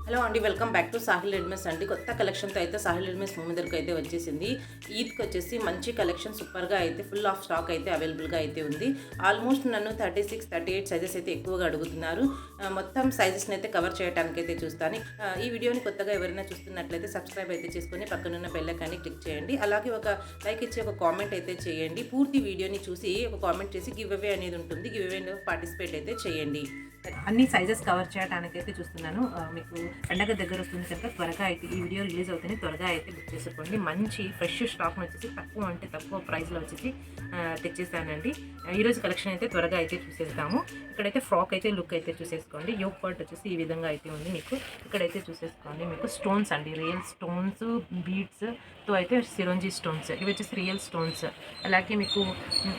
Hello అండి, welcome back to Sahil రెడ్మేస్ అండి. కొత్త కలెక్షన్తో అయితే సాహిల్ రెడ్మేస్ మీ ముందరికి అయితే వచ్చేసింది. ఈద్కి వచ్చేసి మంచి కలెక్షన్ సూపర్గా అయితే ఫుల్ ఆఫ్ స్టాక్ అయితే అవైలబుల్గా అయితే ఉంది. ఆల్మోస్ట్ నన్ను 36, 38 సైజెస్ అయితే ఎక్కువగా అడుగుతున్నారు. మొత్తం సైజెస్ని అయితే కవర్ చేయడానికి అయితే చూస్తాను. ఈ వీడియోని కొత్తగా ఎవరైనా చూస్తున్నట్లయితే సబ్స్క్రైబ్ అయితే చేసుకొని పక్కనున్న బెల్ ఐకాన్ని క్లిక్ చేయండి. అలాగే ఒక లైక్ ఇచ్చి ఒక కామెంట్ అయితే చేయండి. పూర్తి వీడియోని చూసి ఒక కామెంట్ చేసి గివ్ అవే అనేది ఉంటుంది. గివ్ అవేలో పార్టిసిపేట్ అయితే చేయండి. అన్ని సైజెస్ కవర్ చేయడానికి అయితే చూస్తున్నాను. మీకు పండగ దగ్గర వస్తుంది కనుక త్వరగా అయితే ఈ వీడియో రిలీజ్ అవుతుంది, త్వరగా అయితే బుక్ చేసుకోండి. మంచి ఫ్రెష్ స్టాక్ని వచ్చేసి తక్కువ ప్రైస్లో వచ్చేసి తెచ్చేసానండి. ఈరోజు కలెక్షన్ అయితే త్వరగా అయితే చూసేస్తాము. ఇక్కడైతే ఫ్రాక్ అయితే లుక్ అయితే చూసేసుకోండి. యోక్ పార్ట్ వచ్చేసి ఈ విధంగా అయితే ఉంది. మీకు ఇక్కడైతే చూసేసుకోండి. మీకు స్టోన్స్ అండి, రియల్ స్టోన్స్, బీడ్స్తో అయితే సిరోంజీ స్టోన్స్, ఇవి వచ్చేసి రియల్ స్టోన్స్. అలాగే మీకు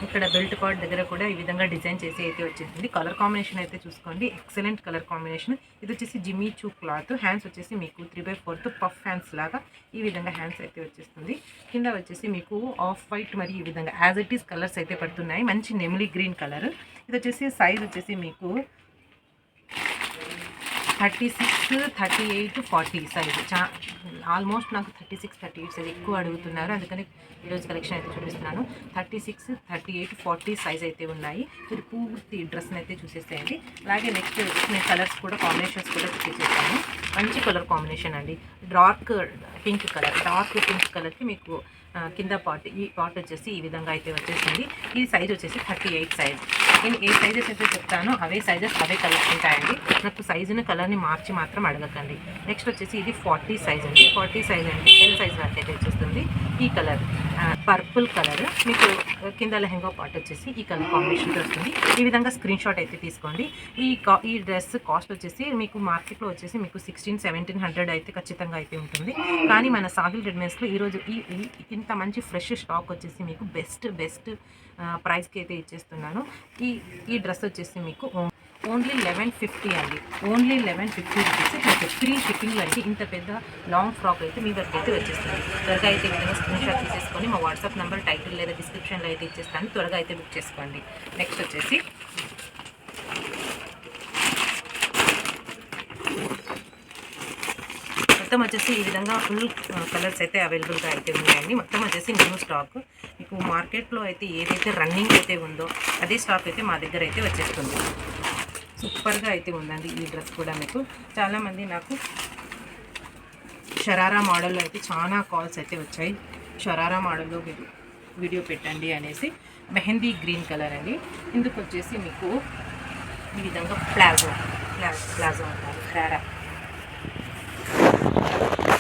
ఇక్కడ బెల్ట్ పార్ట్ దగ్గర కూడా ఈ విధంగా డిజైన్ చేసి అయితే వచ్చేసింది. కలర్ కాంబినేషన్ అయితే చూసుకోండి, ఎక్సలెంట్ కలర్ కాంబినేషన్. ఇది వచ్చేసి జిమ్మీ చూ క్లాత్. హ్యాండ్స్ వచ్చేసి మీకు 3/4 పఫ్ హ్యాండ్స్ లాగా ఈ విధంగా హ్యాండ్స్ అయితే వచ్చేస్తుంది. కింద వచ్చేసి మీకు ఆఫ్ వైట్ మరియు ఈ విధంగా యాజ్ ఇట్ ఈస్ కలర్స్ అయితే పడుతున్నాయి. మంచి నెమిలీ గ్రీన్ కలర్. ఇది వచ్చేసి సైజ్ వచ్చేసి మీకు 36, 38, 40 సైజు. ఆల్మోస్ట్ నాకు 36, 38 సైజ్ ఎక్కువ అడుగుతున్నారు, అందుకని ఈరోజు కలెక్షన్ అయితే చూపిస్తున్నాను. 36, 38, 40 సైజ్ అయితే ఉన్నాయి. మీరు పూర్తి డ్రెస్ని అయితే చూసేసేయండి. అలాగే నెక్స్ట్ నేను కలర్స్ కూడా కాంబినేషన్స్ కూడా చూపించేస్తాను. మంచి కలర్ కాంబినేషన్ అండి. డార్క్ పింక్ కలర్కి మీకు కింద పార్ట్, ఈ పార్ట్ వచ్చేసి ఈ విధంగా అయితే వచ్చేసింది. ఈ సైజ్ వచ్చేసి 38 సైజ్. నేను ఏ సైజెస్ అయితే చెప్తానో అవే సైజెస్ అవే కలర్స్ ఉంటాయండి. నాకు సైజుని కలర్ని మార్చి మాత్రం అడగకండి. నెక్స్ట్ వచ్చేసి ఇది 40 సైజ్ అండి. 40 సైజ్ అంటే ఎల్ సైజ్ వరకు అయితే వచ్చేస్తుంది. ఈ కలర్ పర్పుల్ కలర్, మీకు కింద లెహంగా పార్ట్ వచ్చేసి ఈ కలర్ కాంబినేషన్తో వస్తుంది. ఈ విధంగా స్క్రీన్ షాట్ అయితే తీసుకోండి. ఈ డ్రెస్ కాస్ట్ వచ్చేసి మీకు మార్కెట్లో వచ్చేసి మీకు 1600-1700 అయితే ఖచ్చితంగా అయితే ఉంటుంది. కానీ మన సాహిల్ రెడ్మేస్లో ఈరోజు ఇంత మంచి ఫ్రెష్ స్టాక్ వచ్చేసి మీకు బెస్ట్ ప్రైస్కి అయితే ఇచ్చేస్తున్నాను. ఈ డ్రెస్ వచ్చేసి మీకు ఓన్లీ 1150 అండి. Only 1150 rupees. మీకు ఫ్రీ షిప్పింగ్లో అయితే ఇంత పెద్ద లాంగ్ ఫ్రాక్ అయితే మీ వరకు అయితే వచ్చేస్తుంది. త్వరగా అయితే విధంగా స్క్రీన్ షాట్ తీసేసుకొని మా వాట్సాప్ నెంబర్ టైటిల్ లేదా డిస్క్రిప్షన్లో అయితే ఇచ్చేస్తాను. త్వరగా అయితే బుక్ చేసుకోండి. నెక్స్ట్ వచ్చేసి మొత్తం వచ్చేసి ఈ విధంగా ఫుల్ కలర్స్ అయితే అవైలబుల్గా అయితే ఉన్నాయండి. మొత్తం వచ్చేసి న్యూ స్టాక్. మీకు మార్కెట్లో అయితే ఏదైతే రన్నింగ్ అయితే ఉందో అదే స్టాక్ అయితే మా దగ్గర అయితే వచ్చేస్తుంది. సూపర్గా అయితే ఉందండి ఈ డ్రెస్ కూడా. మీకు చాలామంది నాకు షరారా మోడల్లో అయితే చాలా కాల్స్ అయితే వచ్చాయి. షరారా మోడల్లో వీడియో పెట్టండి అనేసి. మెహందీ గ్రీన్ కలర్ అండి. ఇందుకు వచ్చేసి మీకు ఈ విధంగా ప్లాజో అంటారు, షరారా.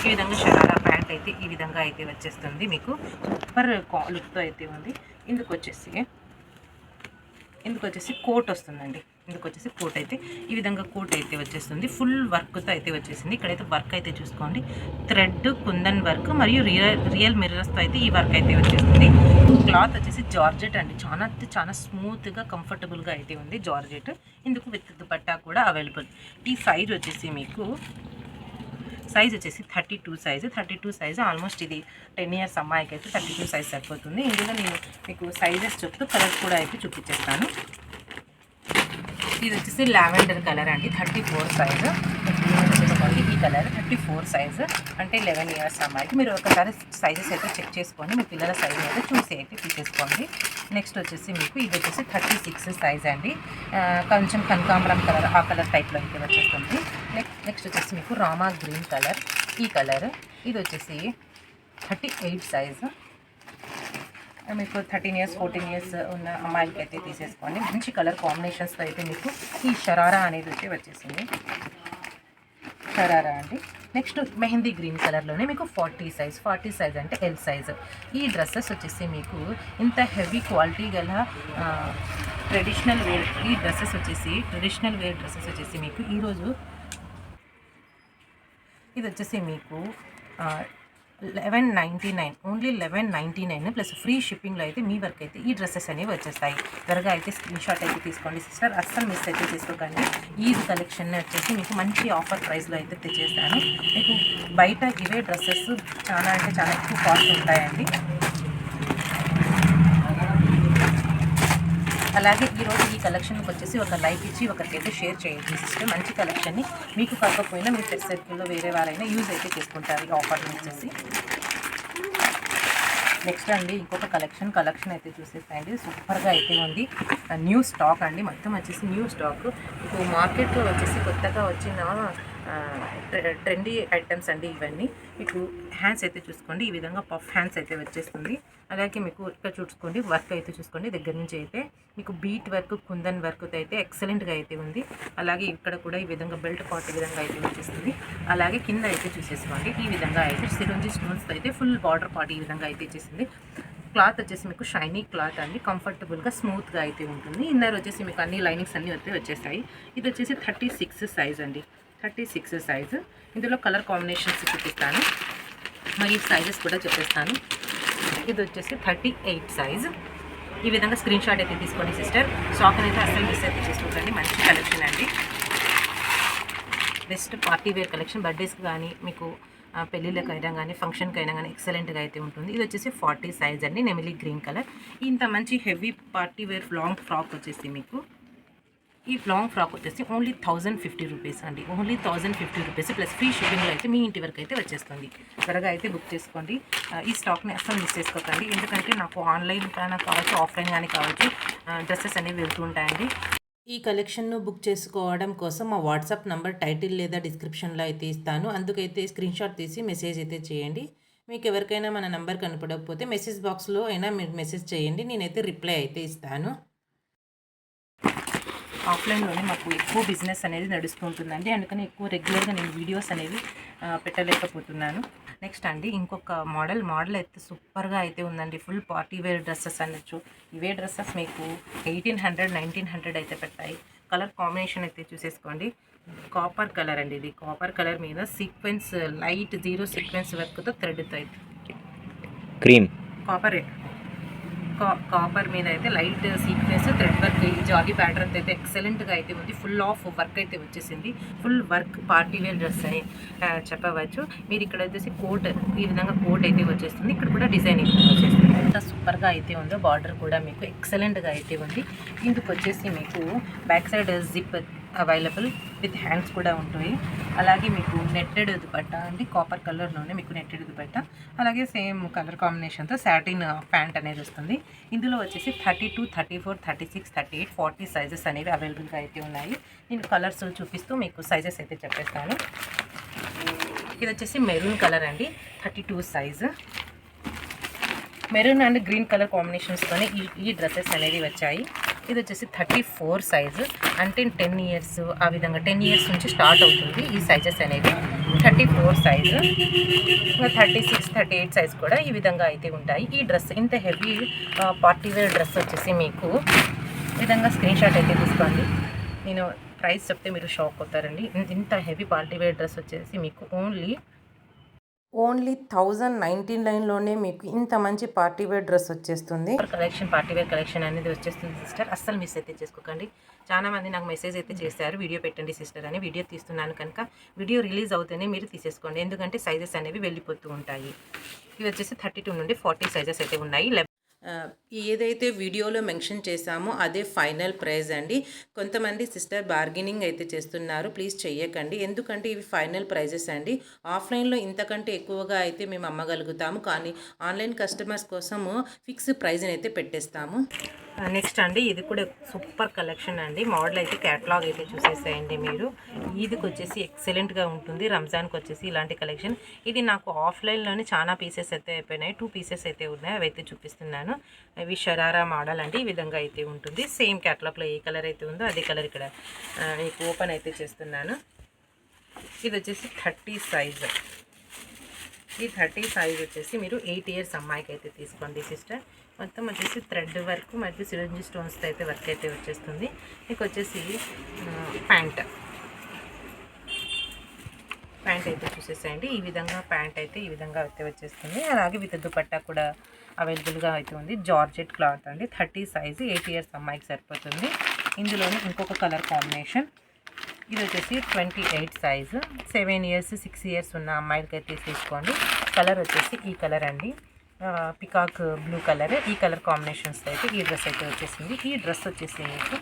ఈ విధంగా షరారా ప్యాంట్ అయితే ఈ విధంగా అయితే వచ్చేస్తుంది. మీకు సూపర్ లుక్తో అయితే ఉంది. ఇందుకు వచ్చేసి కోట్ వస్తుందండి. కోట్ అయితే ఈ విధంగా కోట్ అయితే వచ్చేస్తుంది. ఫుల్ వర్క్తో అయితే వచ్చేసింది. ఇక్కడైతే వర్క్ అయితే చూసుకోండి, థ్రెడ్ కుందన్ వర్క్ మరియు రియల్ మిర్రర్స్తో అయితే ఈ వర్క్ అయితే వచ్చేస్తుంది. క్లాత్ వచ్చేసి జార్జెట్ అండి. చాలా స్మూత్గా కంఫర్టబుల్గా అయితే ఉంది జార్జెట్. ఇందుకు విత్ దుపట్టా కూడా అవైలబుల్. ఈ సైజ్ వచ్చేసి మీకు 32 సైజు. ఆల్మోస్ట్ ఇది 10 years అమ్మాయికి అయితే 32 సైజ్ సరిపోతుంది. ఇందులో నేను మీకు సైజెస్ చెప్తూ కలర్స్ కూడా అయితే చూపించేస్తాను. ఇది వచ్చేసి లావెండర్ కలర్ అండి. 34 సైజు. ఈ కలర్ 34 సైజు అంటే 11 years అమ్మాయికి. మీరు ఒకసారి సైజెస్ అయితే చెక్ చేసుకొని మీ పిల్లల సైజ్ అయితే చూసి అయితే తీసేసుకోండి. నెక్స్ట్ వచ్చేసి మీకు ఇది వచ్చేసి 36 సైజ్ అండి. కొంచెం కనకాంబరం కలర్, ఆ కలర్ టైప్లో అయితే వచ్చేస్తుంది. నెక్స్ట్ వచ్చేసి మీకు రామా గ్రీన్ కలర్, ఈ కలర్. ఇది వచ్చేసి 38 సైజు. మీకు 13 years 14 years ఉన్న అమ్మాయిలకి అయితే తీసేసుకోండి. మంచి కలర్ కాంబినేషన్స్తో అయితే మీకు ఈ షరారా అనేది వచ్చేసింది. షరారా అండి. నెక్స్ట్ మెహందీ గ్రీన్ కలర్లోనే మీకు 40 సైజ్ అంటే ఎల్ సైజ్. ఈ డ్రెస్సెస్ వచ్చేసి మీకు ఇంత హెవీ క్వాలిటీ గల ట్రెడిషనల్ వేర్ డ్రెస్సెస్ వచ్చేసి మీకు ఈరోజు ఇది వచ్చేసి మీకు 1199, ఓన్లీ 1199 ప్లస్ ఫ్రీ షిప్పింగ్లో అయితే మీ వరకు అయితే ఈ డ్రెస్సెస్ అనేవి వచ్చేస్తాయి. త్వరగా అయితే స్క్రీన్ షాట్ అయితే తీసుకోండి సిస్టర్, అస్సలు మిస్ అయితే చేసుకోకండి. ఈ కలెక్షన్ వచ్చేసి మీకు మంచి ఆఫర్ ప్రైస్లో అయితే తెచ్చేస్తాను. మీకు బయట ఇవే డ్రెస్సెస్ చాలా ఎక్కువ కాస్ట్ ఉంటాయండి. అలాగే ఈరోజు ఈ కలెక్షన్కి వచ్చేసి ఒక లైక్ ఇచ్చి ఒకరికైతే షేర్ చేయండి సిస్టర్. మంచి కలెక్షన్ని మీకు కాకపోయినా మీ ఫ్రెండ్స్ సర్కిల్లో వేరే వారైనా యూజ్ అయితే చేసుకుంటారు ఈ ఆఫర్ని వచ్చేసి. నెక్స్ట్ అండి ఇంకొక కలెక్షన్ అయితే చూసేస్తాయండి. సూపర్గా అయితే ఉంది. న్యూ స్టాక్ అండి, మొత్తం వచ్చేసి న్యూ స్టాక్. ఇప్పుడు మార్కెట్లో వచ్చేసి కొత్తగా వచ్చిన ట్రెండీ ఐటమ్స్ అండి ఇవన్నీ. మీకు హ్యాండ్స్ అయితే చూసుకోండి, ఈ విధంగా పఫ్ హ్యాండ్స్ అయితే వచ్చేస్తుంది. అలాగే మీకు ఇక్కడ చూసుకోండి, వర్క్ అయితే చూసుకోండి దగ్గర నుంచి అయితే మీకు బీట్ వర్క్, కుందన్ వర్క్ అయితే ఎక్సలెంట్గా అయితే ఉంది. అలాగే ఇక్కడ కూడా ఈ విధంగా బెల్ట్ పార్ట్ విధంగా అయితే వచ్చేస్తుంది. అలాగే కింద అయితే చూసేసుకోండి, ఈ విధంగా అయితే సిరంజి స్టోన్స్ అయితే ఫుల్ బార్డర్ పార్ట్ ఈ విధంగా అయితే ఇచ్చేసింది. క్లాత్ వచ్చేసి మీకు షైనీ క్లాత్ అండి, కంఫర్టబుల్గా స్మూత్గా అయితే ఉంటుంది. ఇన్నర్ వచ్చేసి మీకు అన్ని లైనింగ్స్ అన్నీ అయితే వచ్చేసాయి. ఇది వచ్చేసి 36 సైజ్ అండి, 36 సైజు. ఇందులో కలర్ కాంబినేషన్స్ చూపిస్తాను, మరి సైజెస్ కూడా చెప్పేస్తాను. ఇది వచ్చేసి 38 సైజు. ఈ విధంగా స్క్రీన్ షాట్ అయితే తీసుకోండి సిస్టర్. స్టాక్ అనేది అసలు మిస్ అయితే చేసుకోకండి, మంచి కలెక్షన్ అండి. బెస్ట్ పార్టీ వేర్ కలెక్షన్, బర్త్డేస్కి కానీ మీకు పెళ్ళిళ్ళకి అయినా కానీ ఫంక్షన్కి అయినా కానీ ఎక్సలెంట్గా అయితే ఉంటుంది. ఇది వచ్చేసి 40 సైజ్ అండి, నెమిలీ గ్రీన్ కలర్. ఇంత మంచి heavy party wear long frock వచ్చేసి మీకు ఈ లాంగ్ ఫ్రాక్ వచ్చేసి ఓన్లీ 1050 రూపీస్ అండి, ఓన్లీ 1050 రూపీస్ ప్లస్ ఫ్రీ షిప్పింగ్లో అయితే మీ ఇంటి వరకు అయితే వచ్చేస్తుంది. త్వరగా అయితే బుక్ చేసుకోండి, ఈ స్టాక్ని అస్సలు మిస్ చేసుకోకండి. ఎందుకంటే నాకు ఆన్లైన్ కానీ కావచ్చు, ఆఫ్లైన్ కానీ కావచ్చు, డ్రెస్సెస్ అనేవి వెళ్తూ ఉంటాయండి. ఈ కలెక్షన్ను బుక్ చేసుకోవడం కోసం మా వాట్సాప్ నంబర్ టైటిల్ లేదా డిస్క్రిప్షన్లో అయితే ఇస్తాను, అందుకైతే స్క్రీన్ షాట్ తీసి మెసేజ్ అయితే చేయండి. మీకు ఎవరికైనా మన నంబర్ కనపడకపోతే మెసేజ్ బాక్స్లో అయినా మీరు మెసేజ్ చేయండి, నేనైతే రిప్లై అయితే ఇస్తాను. ఆఫ్లైన్లోనే మాకు ఎక్కువ బిజినెస్ అనేది నడుస్తూ ఉంటుందండి, అందుకని ఎక్కువ రెగ్యులర్గా నేను వీడియోస్ అనేవి పెట్టలేకపోతున్నాను. నెక్స్ట్ అండి ఇంకొక మోడల్ అయితే సూపర్గా అయితే ఉందండి. ఫుల్ పార్టీ వేర్ డ్రెస్సెస్ అనొచ్చు. ఇవే డ్రెస్సెస్ మీకు 1800, 1900 అయితే పెట్టాయి. కలర్ కాంబినేషన్ అయితే చూసేసుకోండి, కాపర్ కలర్ అండి. ఇది కాపర్ కలర్ మీద సీక్వెన్స్, లైట్ 0 సీక్వెన్స్ వర్క్తో థ్రెడ్తో అయితే క్రీమ్ కాపర్ మీద అయితే లైట్ సీక్వెన్స్ థ్రెడ్ వర్క్, ఈ జాలీ ప్యాటర్న్ అయితే ఎక్సలెంట్గా అయితే ఉంది. ఫుల్ ఆఫ్ వర్క్ అయితే వచ్చేసింది, full work party wear dress అని చెప్పవచ్చు. మీరు ఇక్కడ వచ్చేసి కోట్, ఈ విధంగా కోట్ అయితే వచ్చేస్తుంది. ఇక్కడ కూడా డిజైన్ అయితే వచ్చేస్తుంది. ఎంత సూపర్గా అయితే ఉందో, బార్డర్ కూడా మీకు ఎక్సలెంట్గా అయితే ఉంది. ఇందుకు వచ్చేసి మీకు back side zip available with hands కూడా ఉంటాయి. అలాగే మీకు నెట్టెడ్ దుపట్టా అండి, కాపర్ కలర్లోనే మీకు నెట్టెడ్ దుపట్టా, అలాగే సేమ్ కలర్ కాంబినేషన్తో సాటిన్ ప్యాంట్ అనేది వస్తుంది. ఇందులో వచ్చేసి 32, 34, 36, 38, 40 సైజెస్ అనేవి అవైలబుల్గా అయితే ఉన్నాయి. నేను కలర్స్ చూపిస్తూ మీకు సైజెస్ అయితే చెప్పేస్తాను. ఇది వచ్చేసి మెరూన్ కలర్ అండి, 32 size. Maroon and green colour కాంబినేషన్స్తోనే ఈ డ్రెస్సెస్ అనేవి వచ్చాయి. ఇది వచ్చేసి 34 సైజు, అంటే 10 ఇయర్స్ ఆ విధంగా 10 ఇయర్స్ నుంచి స్టార్ట్ అవుతుంది ఈ సైజెస్ అనేవి. 34 సైజు, ఇంకా 36, 38 సైజ్ కూడా ఈ విధంగా అయితే ఉంటాయి. ఈ డ్రెస్ ఇంత హెవీ పార్టీ వేర్ డ్రెస్ వచ్చేసి మీకు ఈ విధంగా స్క్రీన్ షాట్ అయితే తీసుకోండి. నేను ప్రైస్ చెప్తే మీరు షాక్ అవుతారండి. ఇంత హెవీ పార్టీ వేర్ డ్రెస్ వచ్చేసి మీకు ఓన్లీ 1099లోనే మీకు ఇంత మంచి పార్టీ వేర్ డ్రెస్ వచ్చేస్తుంది. కలెక్షన్, పార్టీ వేర్ కలెక్షన్ అనేది వచ్చేస్తుంది సిస్టర్, అస్సలు మిస్ అయితే చేసుకోకండి. చాలా మంది నాకు మెసేజ్ అయితే చేశారు, వీడియో పెట్టండి సిస్టర్ అని. వీడియో తీస్తున్నాను కనుక వీడియో రిలీజ్ అవుతేనే మీరు తీసేసుకోండి, ఎందుకంటే సైజెస్ అనేవి వెళ్ళిపోతూ ఉంటాయి. ఇవి వచ్చేసి 32 నుండి 40 సైజెస్ అయితే ఉన్నాయి. ఏదైతే వీడియోలో మెన్షన్ చేశామో అదే ఫైనల్ ప్రైస్ అండి. కొంతమంది సిస్టర్ బార్గెనింగ్ అయితే చేస్తున్నారు, ప్లీజ్ చెయ్యకండి, ఎందుకంటే ఇవి ఫైనల్ ప్రైజెస్ అండి. ఆఫ్లైన్లో ఇంతకంటే ఎక్కువగా అయితే మేము అమ్మగలుగుతాము, కానీ ఆన్లైన్ కస్టమర్స్ కోసము ఫిక్స్ ప్రైజ్ని అయితే పెట్టేస్తాము. నెక్స్ట్ అండి ఇది కూడా సూపర్ కలెక్షన్ అండి. మోడల్ అయితే క్యాటలాగ్ అయితే చూసేసేయండి మీరు. ఈద్కి వచ్చేసి ఎక్సలెంట్గా ఉంటుంది, రంజాన్కి వచ్చేసి ఇలాంటి కలెక్షన్. ఇది నాకు ఆఫ్లైన్లోనే చాలా పీసెస్ అయితే అయిపోయినాయి, 2 పీసెస్ అయితే ఉన్నాయి, అవి అయితే చూపిస్తున్నాను. ఇవి షరారా మోడల్ అండి, ఈ విధంగా అయితే ఉంటుంది. సేమ్ క్యాటలాగ్లో ఏ కలర్ అయితే ఉందో అదే కలర్ ఇక్కడ మీకు ఓపెన్ అయితే చేస్తున్నాను. ఇది వచ్చేసి 30 సైజ్. ఈ 30 సైజ్ వచ్చేసి మీరు 8 ఇయర్స్ అమ్మాయికి అయితే తీసుకోండి సిస్టర్. మొత్తం వచ్చేసి థ్రెడ్ వర్క్ మరియు సిరంజి స్టోన్స్తో అయితే వర్క్ అయితే వచ్చేస్తుంది. మీకు వచ్చేసి ప్యాంట్ అయితే చూసేసేయండి. ఈ విధంగా ప్యాంట్ అయితే ఈ విధంగా అయితే వచ్చేస్తుంది. అలాగే విత్ దుపట్టా కూడా అవైలబుల్గా అయితే ఉంది. జార్జెట్ క్లాత్ అండి, 30 సైజు, 8 ఇయర్స్ అమ్మాయికి సరిపోతుంది. ఇందులోనే ఇంకొక కలర్ కాంబినేషన్, ఇది వచ్చేసి 28 సైజు, 7 ఇయర్స్ 6 ఇయర్స్ ఉన్న అమ్మాయిలకి అయితే తీసుకోండి. కలర్ వచ్చేసి ఈ కలర్ అండి, పికాక్ బ్లూ కలర్, ఈ కలర్ కాంబినేషన్స్ అయితే ఈ డ్రెస్ అయితే వచ్చేసింది. ఈ డ్రెస్ వచ్చేసి మీకు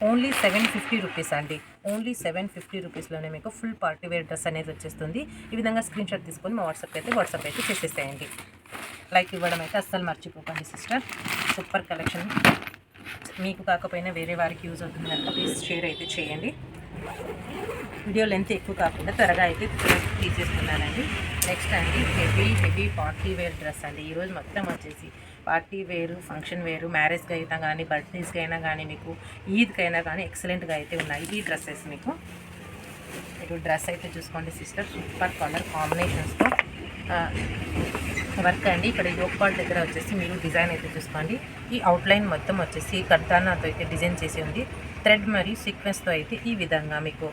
ఓన్లీ 750 రూపీస్ అండి. ఓన్లీ 750 రూపీస్లోనే మీకు ఫుల్ పార్టీ వేర్ డ్రెస్ అనేది వచ్చేస్తుంది. ఈ విధంగా స్క్రీన్ షాట్ తీసుకొని మా వాట్సాప్ అయితే చేసేసేయండి. లైక్ ఇవ్వడం అయితే అస్సలు మర్చిపోకండి సిస్టర్. Super collection. మీకు కాకపోయినా వేరే వారికి యూజ్ అవుతుంది కనుక ప్లీజ్ షేర్ అయితే చేయండి. వీడియో లెంత్ ఎక్కువ కాకుండా త్వరగా అయితే తీసేస్తున్నానండి. నెక్స్ట్ అండి హెవీ పార్టీ వేర్ డ్రెస్ అండి. ఈరోజు మొత్తం వచ్చేసి పార్టీ వేరు, ఫంక్షన్ వేరు, మ్యారేజ్కి అయినా కానీ, బర్త్డేస్కి అయినా కానీ, మీకు ఈద్కి అయినా కానీ ఎక్సలెంట్గా అయితే ఉన్నాయి ఈ డ్రెస్సెస్. మీకు డ్రెస్ అయితే చూసుకోండి సిస్టర్. సూపర్ కలర్ కాంబినేషన్స్తో వర్క్ అండి. ఇక్కడ యోక్ పార్ట్ దగ్గర వచ్చేసి మీరు డిజైన్ అయితే చూసుకోండి. ఈ అవుట్లైన్ మొత్తం వచ్చేసి కర్దానాతో అయితే డిజైన్ చేసి ఉంది. థ్రెడ్ మరియు సీక్వెన్స్తో అయితే ఈ విధంగా మీకు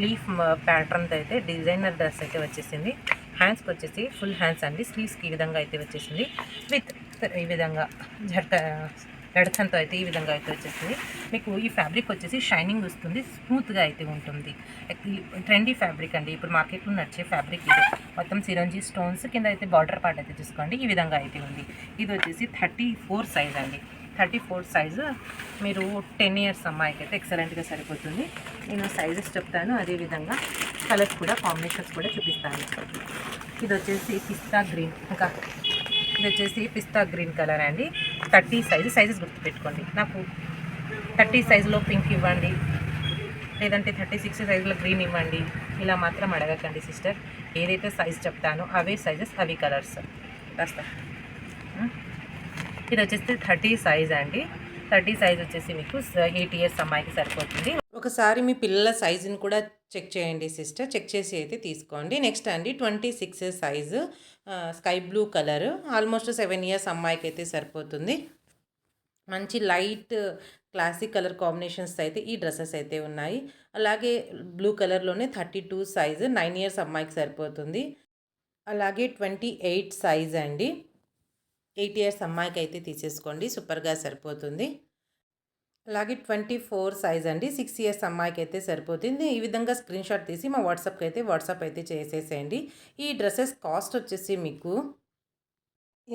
లీఫ్ ప్యాటర్న్తో అయితే డిజైనర్ డ్రెస్ అయితే వచ్చేసింది. హ్యాండ్స్కి వచ్చేసి ఫుల్ హ్యాండ్స్ అండి. స్లీవ్స్కి ఈ విధంగా అయితే వచ్చేసింది. విత్ ఈ విధంగా గడకంతో అయితే ఈ విధంగా అయితే వచ్చేసింది. మీకు ఈ ఫ్యాబ్రిక్ వచ్చేసి షైనింగ్ వస్తుంది, స్మూత్గా అయితే ఉంటుంది. ట్రెండీ ఫ్యాబ్రిక్ అండి. ఇప్పుడు మార్కెట్లో నడిచే ఫ్యాబ్రిక్ ఇది. మొత్తం సిరంజీ స్టోన్స్ కింద అయితే బార్డర్ పార్ట్ అయితే చూసుకోండి. ఈ విధంగా అయితే ఉంది. ఇది వచ్చేసి 34 సైజ్ అండి. 34 సైజు. మీరు 10 ఇయర్స్ అమ్మాయికి అయితే ఎక్సలెంట్గా సరిపోతుంది. నేను సైజెస్ చెప్తాను, అదేవిధంగా కలర్స్ కూడా, కాంబినేషన్స్ కూడా చూపిస్తాను. ఇది వచ్చేసి పిస్తా గ్రీన్, ఇంకా ఇది వచ్చేసి పిస్తా గ్రీన్ కలర్ అండి. 30 సైజెస్ గుర్తుపెట్టుకోండి. నాకు 30 సైజులో పింక్ ఇవ్వండి, లేదంటే 36 సైజులో గ్రీన్ ఇవ్వండి, ఇలా మాత్రం అడగకండి సిస్టర్. ఏదైతే సైజ్ చెప్తానో అవే సైజెస్, అవి కలర్స్ రాస్తా. ఇది వచ్చేసి 30 సైజ్ అండి. 30 సైజ్ వచ్చేసి మీకు 8 ఇయర్స్ అమ్మాయికి సరిపోతుంది. ఒకసారి మీ పిల్లల సైజుని కూడా చెక్ చేయండి సిస్టర్. చెక్ చేసి అయితే తీసుకోండి. నెక్స్ట్ అండి 26 size sky blue colour. Almost 7 years అమ్మాయికి అయితే సరిపోతుంది. మంచి లైట్ క్లాసిక్ కలర్ కాంబినేషన్స్ అయితే ఈ డ్రెస్సెస్ అయితే ఉన్నాయి. అలాగే బ్లూ కలర్లోనే 32 సైజు 9 ఇయర్స్ అమ్మాయికి సరిపోతుంది. అలాగే 28 సైజ్ అండి. 8 ఇయర్స్ అమ్మాయికి అయితే తీసేసుకోండి, సూపర్గా సరిపోతుంది. అలాగే 24 సైజ్ అండి. 6 ఇయర్స్ అమ్మాయికి అయితే సరిపోతుంది. ఈ విధంగా స్క్రీన్ షాట్ తీసి మా వాట్సాప్ అయితే చేసేసేయండి. ఈ డ్రెస్సెస్ కాస్ట్ వచ్చేసి మీకు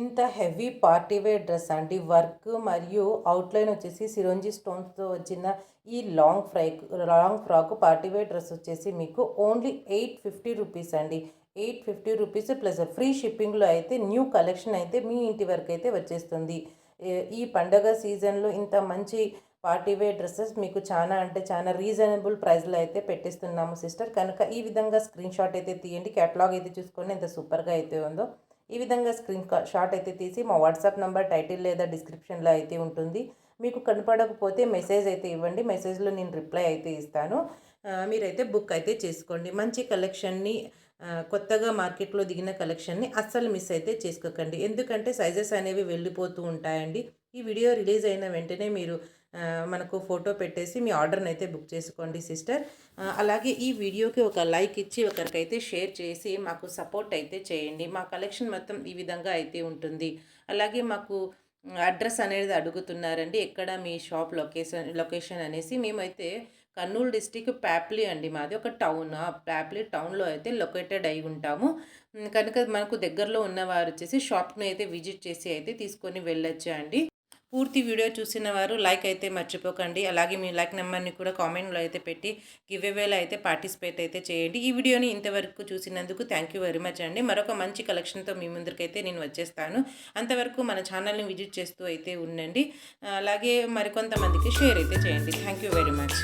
ఇంత హెవీ పార్టీ వేర్ డ్రెస్ అండి. వర్క్ మరియు అవుట్లైన్ వచ్చేసి సిరోంజీ స్టోన్స్తో వచ్చిన ఈ long frock party wear dress వచ్చేసి మీకు ఓన్లీ 850 రూపీస్ అండి. 850 రూపీస్ ప్లస్ ఫ్రీ షిప్పింగ్లో అయితే న్యూ కలెక్షన్ అయితే మీ ఇంటి వరకు అయితే వచ్చేస్తుంది. ఈ పండగ సీజన్లో ఇంత మంచి పార్టీ వేర్ డ్రెస్సెస్ మీకు చాలా అంటే చాలా రీజనబుల్ ప్రైస్లో అయితే పెట్టిస్తున్నాము సిస్టర్. కనుక ఈ విధంగా స్క్రీన్ షాట్ అయితే తీయండి. క్యాటలాగ్ అయితే చూసుకొని ఎంత సూపర్గా అయితే ఉందో. ఈ విధంగా స్క్రీన్ షాట్ అయితే తీసి మా వాట్సాప్ నెంబర్ టైటిల్ లేదా డిస్క్రిప్షన్లో అయితే ఉంటుంది. మీకు కనపడకపోతే మెసేజ్ అయితే ఇవ్వండి. మెసేజ్లో నేను రిప్లై అయితే ఇస్తాను. మీరైతే బుక్ అయితే చేసుకోండి. మంచి కలెక్షన్ని, కొత్తగా మార్కెట్లో దిగిన కలెక్షన్ని అస్సలు మిస్ అయితే చేసుకోకండి. ఎందుకంటే సైజెస్ అనేవి వెళ్ళిపోతూ ఉంటాయండి. ఈ వీడియో రిలీజ్ అయిన వెంటనే మీరు మనకు ఫోటో పెట్టేసి మీ ఆర్డర్ని అయితే బుక్ చేసుకోండి సిస్టర్. అలాగే ఈ వీడియోకి ఒక లైక్ ఇచ్చి ఒకరికైతే షేర్ చేసి మాకు సపోర్ట్ అయితే చేయండి. మా కలెక్షన్ మొత్తం ఈ విధంగా అయితే ఉంటుంది. అలాగే మాకు అడ్రస్ అనేది అడుగుతున్నారండి, ఎక్కడ మీ షాప్ లొకేషన్ అనేసి. మేమైతే కర్నూలు డిస్టిక్ ప్యాప్లీ అండి, మాది ఒక టౌన్. ఆ ప్యాప్లీ టౌన్లో అయితే లొకేటెడ్ అయి ఉంటాము. కనుక మనకు దగ్గరలో ఉన్నవారు వచ్చేసి షాప్ని అయితే విజిట్ చేసి అయితే తీసుకొని వెళ్ళొచ్చు అండి. పూర్తి వీడియో చూసిన వారు లైక్ అయితే మర్చిపోకండి. అలాగే మీ లైక్ నెంబర్ని కూడా కామెంట్లో అయితే పెట్టి గివ్ అవేలో అయితే పార్టిసిపేట్ అయితే చేయండి. ఈ వీడియోని ఇంతవరకు చూసినందుకు థ్యాంక్ యూ వెరీ మచ్ అండి. మరొక మంచి కలెక్షన్తో మీ ముందరికైతే నేను వచ్చేస్తాను. అంతవరకు మన ఛానల్ని విజిట్ చేస్తూ అయితే ఉండండి. అలాగే మరికొంతమందికి షేర్ అయితే చేయండి. Thank you very much.